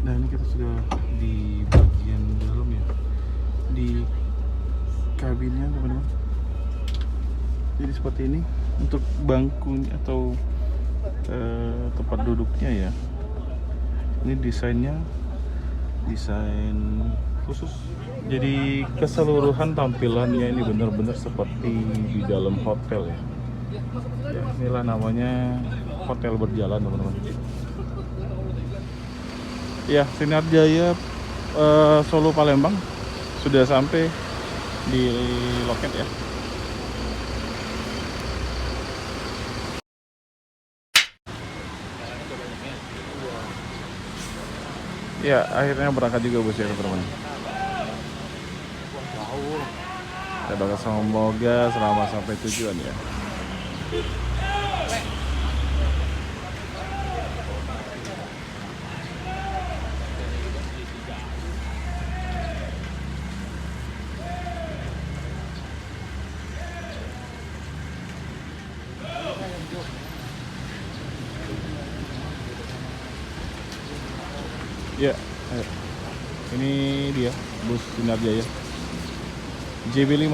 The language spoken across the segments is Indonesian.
Nah, ini kita sudah di bagian dalam ya, di kabinnya teman-teman. Jadi seperti ini untuk bangkunya atau tempat duduknya ya. Ini desain khusus. Jadi keseluruhan tampilannya ini benar-benar seperti di dalam hotel ya. Ya, inilah namanya hotel berjalan teman-teman. Ya, Sinar Jaya Solo Palembang sudah sampai di loket ya. Ya, akhirnya berangkat juga bos ya teman-teman. Kita bakal semoga selamat sampai tujuan ya. Ya, ayo. Ini dia bus Sinar Jaya JB5.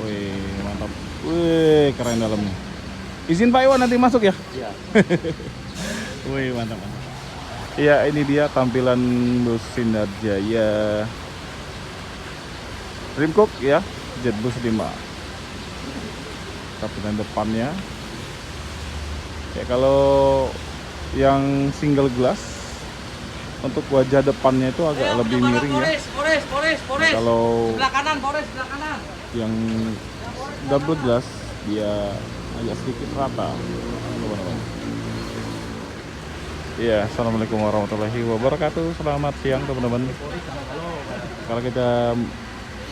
Wih, mantap. Wih, keren dalamnya. Izin Pak Iwan nanti masuk ya? Iya. Wih, mantap. Iya, ini dia tampilan bus Sinar Jaya Dreamcook ya, Jetbus 5. Tampilan depannya. Ya, kalau yang single glass untuk wajah depannya itu agak lebih miring ya. Nah, kalau Sebelah kanan, sebelah kanan. yang double glass dia agak sedikit rata. Iya, assalamualaikum warahmatullahi wabarakatuh. Selamat siang teman-teman. Kalau kita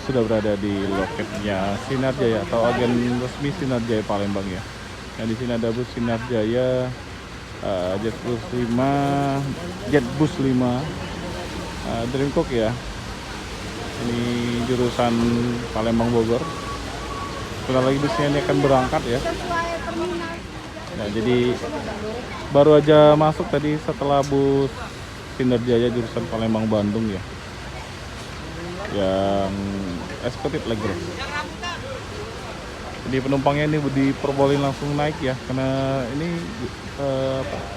sudah berada di loketnya Sinar Jaya atau agen resmi Sinar Jaya Palembang ya. Nah, di sini ada bus Sinar Jaya Jetbus 5 Dreamcook ya. Ini jurusan Palembang Bogor. Sebentar lagi busnya ini akan berangkat ya. Nah, jadi baru aja masuk tadi setelah bus Sinar Jaya jurusan Palembang Bandung ya, yang eksekutif Legro. Jadi penumpangnya ini diperbolehin langsung naik ya, karena ini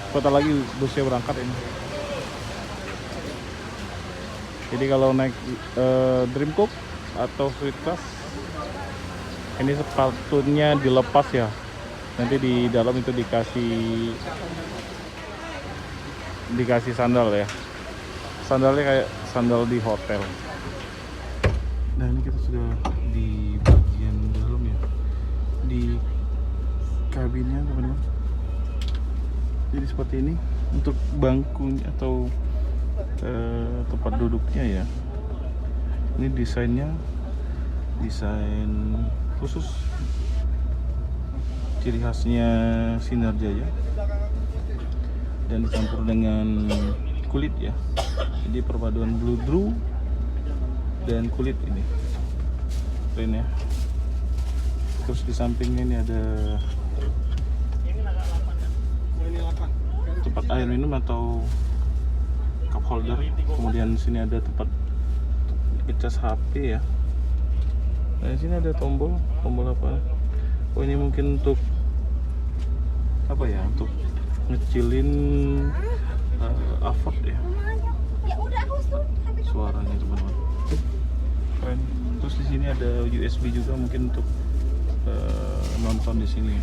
sebentar lagi busnya berangkat ini. Jadi kalau naik Dreamcook atau Suite Class ini sepatunya dilepas ya. Nanti di dalam itu dikasih sandal ya. Sandalnya kayak sandal di hotel. Nah, ini kita sudah di bagian dalam ya, di kabinnya teman-teman. Jadi seperti ini untuk bangkunya atau tempat duduknya ya. Ini desain khusus. Ciri khasnya Sinar Jaya dan dicampur dengan kulit ya. Jadi perpaduan bludru dan kulit ini keren ya. Terus di sampingnya ini ada tempat air minum atau cup holder. Kemudian di sini ada tempat ngecas HP ya. Nah, di sini ada tombol apa? Oh, ini mungkin untuk apa ya? Untuk ngecilin afford ya. Suaranya teman-teman. Keren. Terus di sini ada USB juga mungkin untuk nonton di sini.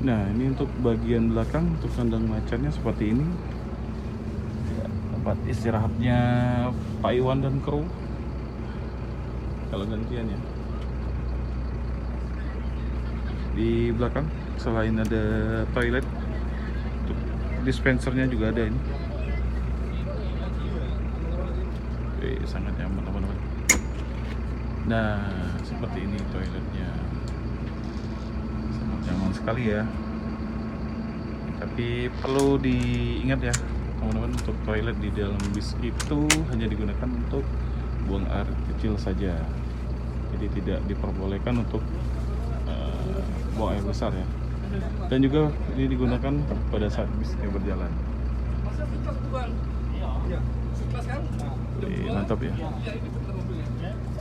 Nah, ini untuk bagian belakang untuk kandang macannya seperti ini. Ya, tempat istirahatnya Pak Iwan dan kru. Kalau gantian ya. Di belakang selain ada toilet, untuk dispensernya juga ada ini. Sangat nyaman teman-teman. Nah, seperti ini toiletnya, sangat nyaman sekali ya. Tapi perlu diingat ya teman-teman, untuk toilet di dalam bis itu hanya digunakan untuk buang air kecil saja. Jadi tidak diperbolehkan untuk buang air besar ya. Dan juga ini digunakan pada saat bisnya berjalan. Mantap ya.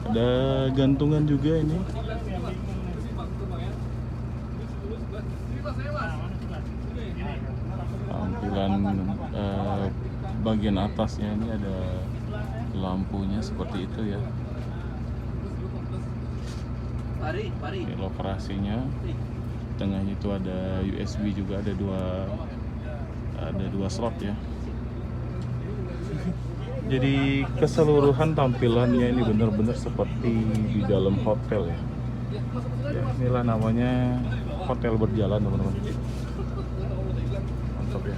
Ada gantungan juga ini. Tampilan bagian atasnya ini ada lampunya seperti itu ya. Ini lokasinya. Tengahnya itu ada USB juga, ada dua slot ya. Jadi keseluruhan tampilannya ini benar-benar seperti di dalam hotel ya. Inilah namanya hotel berjalan teman-teman. Mantap ya.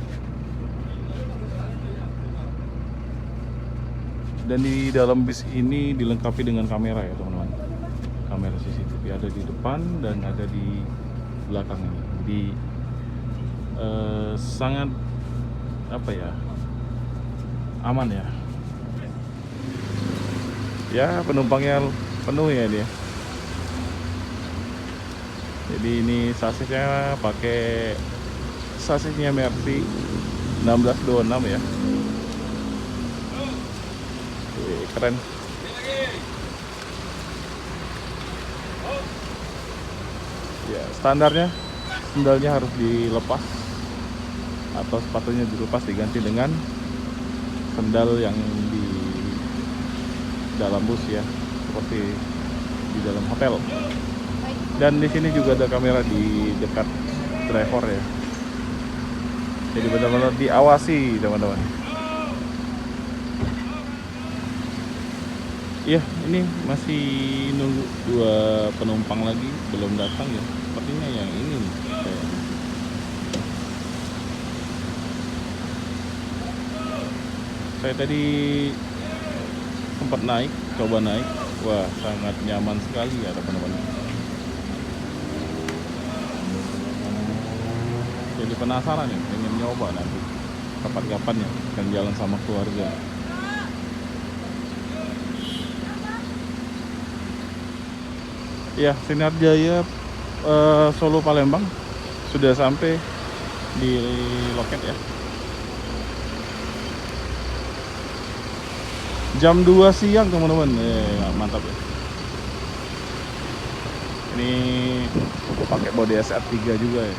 Dan di dalam bis ini dilengkapi dengan kamera ya teman-teman. Kamera CCTV ada di depan dan ada di belakang ini. Jadi sangat aman ya. Ya, penumpangnya penuh ya dia. Jadi ini sasisnya pakai sasisnya Mercy 1626 ya. Keren. Ya, standarnya sendalnya harus dilepas atau sepatunya dilepas, diganti dengan sendal yang di dalam bus ya, seperti di dalam hotel. Dan di sini juga ada kamera di dekat driver ya. Jadi benar-benar diawasi teman-teman. Iya, ini masih nunggu 2 penumpang lagi belum datang ya. Sepertinya yang ini nih. Saya tadi sempat coba naik. Wah, sangat nyaman sekali ya teman-teman. Jadi penasaran ya, pengen nyoba nanti kapan-kapan ya, akan jalan sama keluarga. Ya, Sinar Jaya Solo Palembang sudah sampai di loket ya. Jam 2 siang teman-teman. Mantap ya. Ini pakai bodi SR3 juga ya.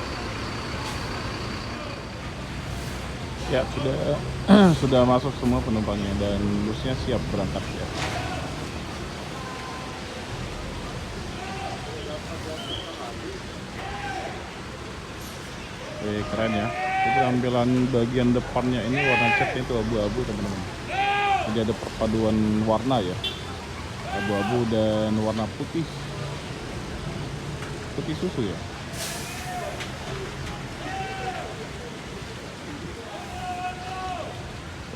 Ya, sudah masuk semua penumpangnya dan busnya siap berangkat ya. Keren ya. Jadi tampilan bagian depannya ini warna catnya itu abu-abu teman-teman. Jadi ada perpaduan warna ya, abu-abu dan warna putih susu ya.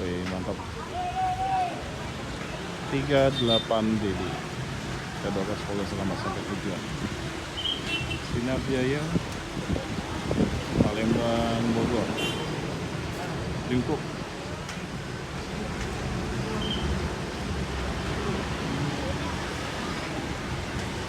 Wih, mantap. 38 DD. Kita doakan semoga selamat sampai tujuan. Sinar Jaya Palembang Bogor. Lingkup.